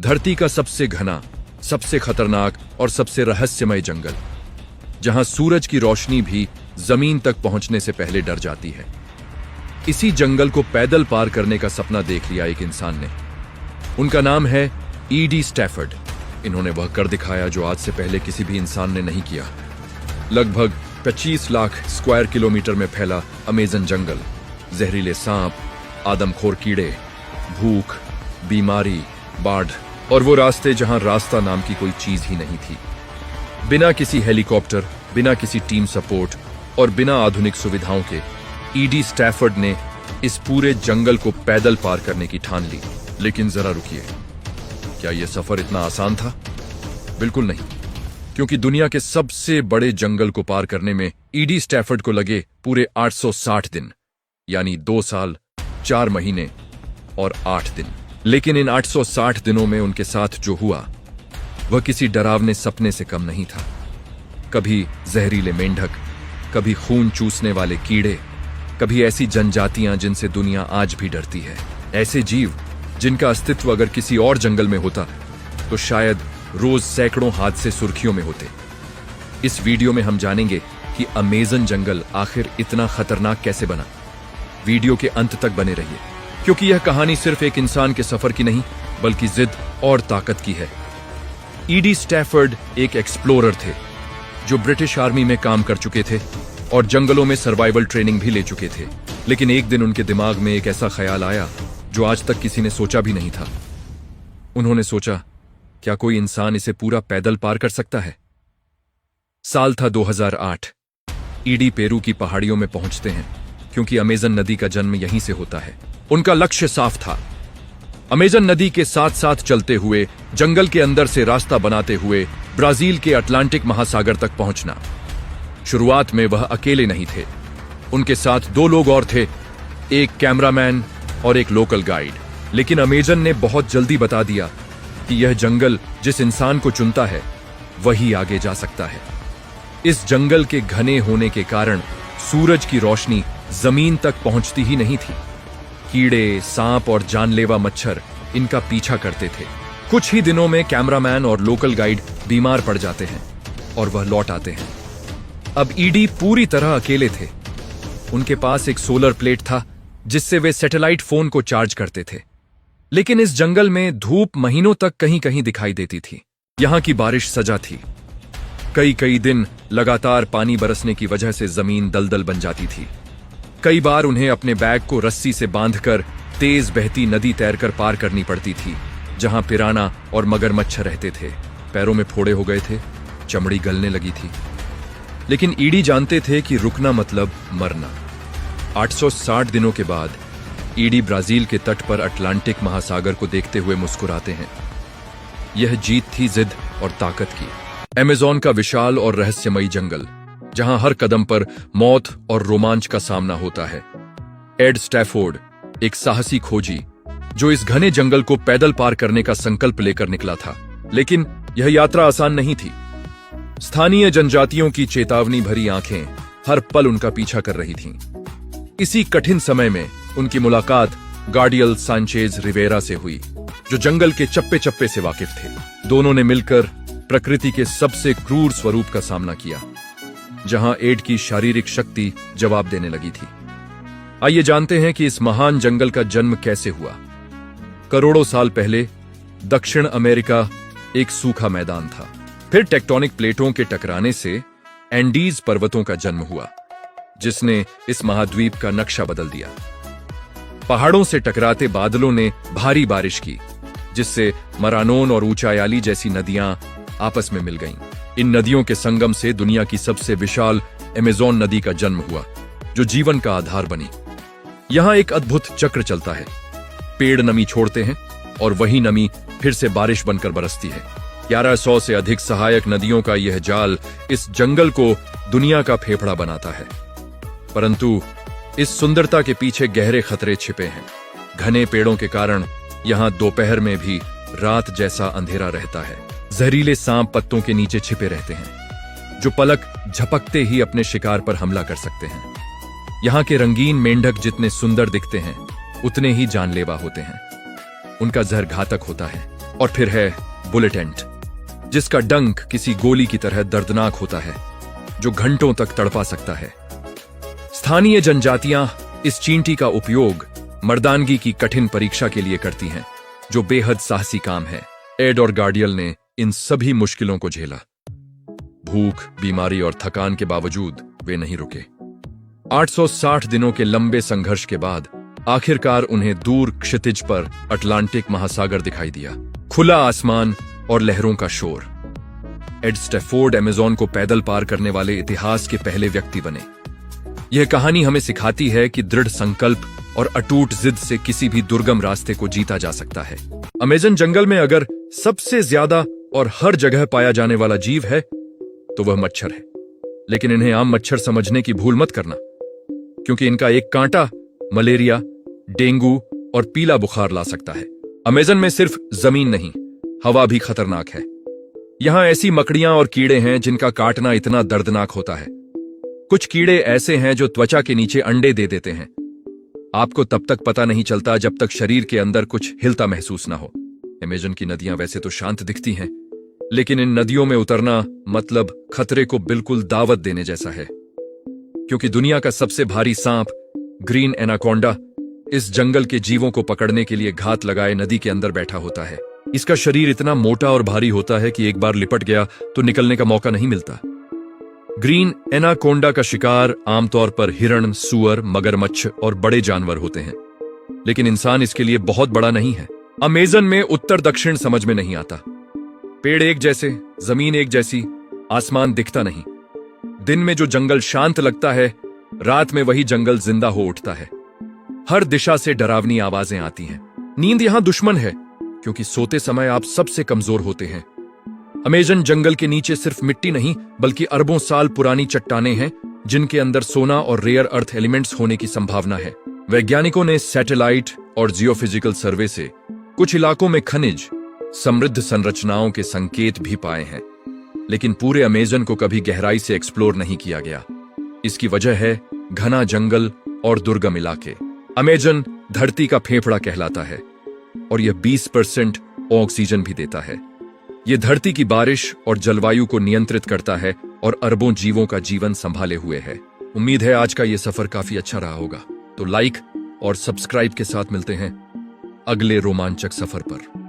धरती का सबसे घना, सबसे खतरनाक और सबसे रहस्यमय जंगल, जहां सूरज की रोशनी भी जमीन तक पहुंचने से पहले डर जाती है। इसी जंगल को पैदल पार करने का सपना देख लिया एक इंसान ने। उनका नाम है ईडी स्टैफर्ड। इन्होंने वह कर दिखाया जो आज से पहले किसी भी इंसान ने नहीं किया। लगभग 25 लाख स्क्वायर किलोमीटर में फैला अमेज़न जंगल, जहरीले सांप, आदमखोर कीड़े, भूख, बीमारी, बाढ़ और वो रास्ते जहां रास्ता नाम की कोई चीज ही नहीं थी। बिना किसी हेलीकॉप्टर, बिना किसी टीम सपोर्ट और बिना आधुनिक सुविधाओं के ईडी स्टैफर्ड ने इस पूरे जंगल को पैदल पार करने की ठान ली। लेकिन जरा रुकिए, क्या यह सफर इतना आसान था? बिल्कुल नहीं, क्योंकि दुनिया के सबसे बड़े जंगल को पार करने में ईडी स्टैफर्ड को लगे पूरे 860 दिन, यानी 2 साल, 4 महीने और 8 दिन। लेकिन इन 860 दिनों में उनके साथ जो हुआ वह किसी डरावने सपने से कम नहीं था। कभी जहरीले मेंढक, कभी खून चूसने वाले कीड़े, कभी ऐसी जनजातियां जिनसे दुनिया आज भी डरती है। ऐसे जीव जिनका अस्तित्व अगर किसी और जंगल में होता तो शायद रोज सैकड़ों हादसे सुर्खियों में होते। इस वीडियो में हम जानेंगे कि अमेज़न जंगल आखिर इतना खतरनाक कैसे बना। वीडियो के अंत तक बने रहिए, क्योंकि यह कहानी सिर्फ एक इंसान के सफर की नहीं, बल्कि जिद और ताकत की है। ईडी स्टैफर्ड एक एक्सप्लोरर थे जो ब्रिटिश आर्मी में काम कर चुके थे और जंगलों में सर्वाइवल ट्रेनिंग भी ले चुके थे। लेकिन एक दिन उनके दिमाग में एक ऐसा ख्याल आया जो आज तक किसी ने सोचा भी नहीं था। उन्होंने सोचा, क्या कोई इंसान इसे पूरा पैदल पार कर सकता है? साल था 2008। ईडी पेरू की पहाड़ियों में पहुंचते हैं, क्योंकि अमेज़न नदी का जन्म यहीं से होता है। उनका लक्ष्य साफ था, अमेज़न नदी के साथ साथ चलते हुए जंगल के अंदर से रास्ता बनाते हुए ब्राजील के अटलांटिक महासागर तक पहुंचना। शुरुआत में वह अकेले नहीं थे, उनके साथ 2 लोग और थे, एक कैमरामैन और एक लोकल गाइड। लेकिन अमेज़न ने बहुत जल्दी बता दिया कि यह जंगल जिस इंसान को चुनता है वही आगे जा सकता है। इस जंगल के घने होने के कारण सूरज की रोशनी जमीन तक पहुंचती ही नहीं थी। कीड़े, सांप और जानलेवा मच्छर इनका पीछा करते थे। कुछ ही दिनों में कैमरामैन और लोकल गाइड बीमार पड़ जाते हैं और वह लौट आते हैं। अब ईडी पूरी तरह अकेले थे। उनके पास एक सोलर प्लेट था जिससे वे सैटेलाइट फोन को चार्ज करते थे। लेकिन इस जंगल में धूप महीनों तक कहीं कहीं दिखाई देती थी। यहां की बारिश सजा थी। कई कई दिन लगातार पानी बरसने की वजह से जमीन दलदल बन जाती थी। कई बार उन्हें अपने बैग को रस्सी से बांधकर तेज बहती नदी तैरकर पार करनी पड़ती थी, जहां पिराना और मगरमच्छ रहते थे। पैरों में फोड़े हो गए थे, चमड़ी गलने लगी थी। लेकिन ईडी जानते थे कि रुकना मतलब मरना। 860 दिनों के बाद ईडी ब्राजील के तट पर अटलांटिक महासागर को देखते हुए मुस्कुराते हैं। यह जीत थी जिद और ताकत की। अमेज़न का विशाल और रहस्यमयी जंगल, जहां हर कदम पर मौत और रोमांच का सामना होता है। एड स्टैफोर्ड एक साहसी खोजी जो इस घने जंगल को पैदल पार करने का संकल्प लेकर निकला था। लेकिन यह यात्रा आसान नहीं थी। स्थानीय जनजातियों की चेतावनी भरी आंखें हर पल उनका पीछा कर रही थीं। इसी कठिन समय में उनकी मुलाकात गार्डियल सांचेज रिवेरा से हुई, जो जंगल के चप्पे चप्पे से वाकिफ थे। दोनों ने मिलकर प्रकृति के सबसे क्रूर स्वरूप का सामना किया, जहां एड की शारीरिक शक्ति जवाब देने लगी थी। आइए जानते हैं कि इस महान जंगल का जन्म कैसे हुआ। करोड़ों साल पहले दक्षिण अमेरिका एक सूखा मैदान था। फिर टेक्टोनिक प्लेटों के टकराने से एंडीज पर्वतों का जन्म हुआ, जिसने इस महाद्वीप का नक्शा बदल दिया। पहाड़ों से टकराते बादलों ने भारी बारिश की, जिससे मरानोन और ऊंचायाली जैसी नदियां आपस में मिल गईं। इन नदियों के संगम से दुनिया की सबसे विशाल अमेज़न नदी का जन्म हुआ, जो जीवन का आधार बनी। यहां एक अद्भुत चक्र चलता है। पेड़ नमी छोड़ते हैं और वही नमी फिर से बारिश बनकर बरसती है। 1100 से अधिक सहायक नदियों का यह जाल इस जंगल को दुनिया का फेफड़ा बनाता है। परंतु इस सुंदरता के पीछे गहरे खतरे छिपे हैं। घने पेड़ों के कारण यहां दोपहर में भी रात जैसा अंधेरा रहता है। जहरीले सांप पत्तों के नीचे छिपे रहते हैं, जो पलक झपकते ही अपने शिकार पर हमला कर सकते हैं। यहां के रंगीन मेंढक जितने सुंदर दिखते हैं, उतने ही जानलेवा होते हैं। उनका जहर घातक होता है। और फिर है बुलेट एंट, जिसका डंक किसी गोली की तरह दर्दनाक होता है, जो घंटों तक तड़पा सकता है। स्थानीय जनजातियां इस चींटी का उपयोग मर्दानगी की कठिन परीक्षा के लिए करती हैं, जो बेहद साहसी काम है। एड और गार्डियल ने इन सभी मुश्किलों को झेला। भूख, बीमारी और थकान के बावजूद वे नहीं रुके। 860 दिनों के लंबे संघर्ष के बाद आखिरकार उन्हें दूर क्षितिज पर अटलांटिक महासागर दिखाई दिया। खुला आसमान और लहरों का शोर। एड स्टैफोर्ड अमेज़न को पैदल पार करने वाले इतिहास के पहले व्यक्ति बने। यह कहानी हमें सिखाती है कि दृढ़ संकल्प और अटूट जिद से किसी भी दुर्गम रास्ते को जीता जा सकता है। अमेज़न जंगल में अगर सबसे ज्यादा और हर जगह पाया जाने वाला जीव है तो वह मच्छर है। लेकिन इन्हें आम मच्छर समझने की भूल मत करना, क्योंकि इनका एक कांटा मलेरिया, डेंगू और पीला बुखार ला सकता है। अमेज़न में सिर्फ जमीन नहीं, हवा भी खतरनाक है। यहां ऐसी मकड़ियां और कीड़े हैं जिनका काटना इतना दर्दनाक होता है। कुछ कीड़े ऐसे हैं जो त्वचा के नीचे अंडे दे देते हैं। आपको तब तक पता नहीं चलता जब तक शरीर के अंदर कुछ हिलता महसूस ना हो। अमेज़न की नदियां वैसे तो शांत दिखती हैं, लेकिन इन नदियों में उतरना मतलब खतरे को बिल्कुल दावत देने जैसा है, क्योंकि दुनिया का सबसे भारी सांप ग्रीन एनाकोंडा इस जंगल के जीवों को पकड़ने के लिए घात लगाए नदी के अंदर बैठा होता है। इसका शरीर इतना मोटा और भारी होता है कि एक बार लिपट गया तो निकलने का मौका नहीं मिलता। ग्रीन एनाकोंडा का शिकार आमतौर पर हिरण, सूअर, मगरमच्छ और बड़े जानवर होते हैं, लेकिन इंसान इसके लिए बहुत बड़ा नहीं है। अमेज़न में उत्तर दक्षिण समझ में नहीं आता। पेड़ एक जैसे, जमीन एक जैसी, आसमान दिखता नहीं। दिन में जो जंगल शांत लगता है, रात में वही जंगल जिंदा हो उठता है। हर दिशा से डरावनी आवाजें आती हैं। नींद यहां दुश्मन है, क्योंकि सोते समय आप सबसे कमजोर होते हैं। अमेज़न जंगल के नीचे सिर्फ मिट्टी नहीं, बल्कि अरबों साल पुरानी चट्टानें हैं, जिनके अंदर सोना और रेयर अर्थ एलिमेंट्स होने की संभावना है। वैज्ञानिकों ने सैटेलाइट और जियोफिजिकल सर्वे से कुछ इलाकों में खनिज, समृद्ध संरचनाओं के संकेत भी पाए हैं, लेकिन पूरे अमेज़न को कभी गहराई से एक्सप्लोर नहीं किया गया। इसकी वजह है घना जंगल और दुर्गम इलाके। अमेज़न धरती का फेफड़ा कहलाता है और यह 20% ऑक्सीजन भी देता है। यह धरती की बारिश और जलवायु को नियंत्रित करता है और अरबों जीवों का जीवन संभाले हुए है। उम्मीद है आज का यह सफर काफी अच्छा रहा होगा। तो लाइक और सब्सक्राइब के साथ मिलते हैं अगले रोमांचक सफर पर।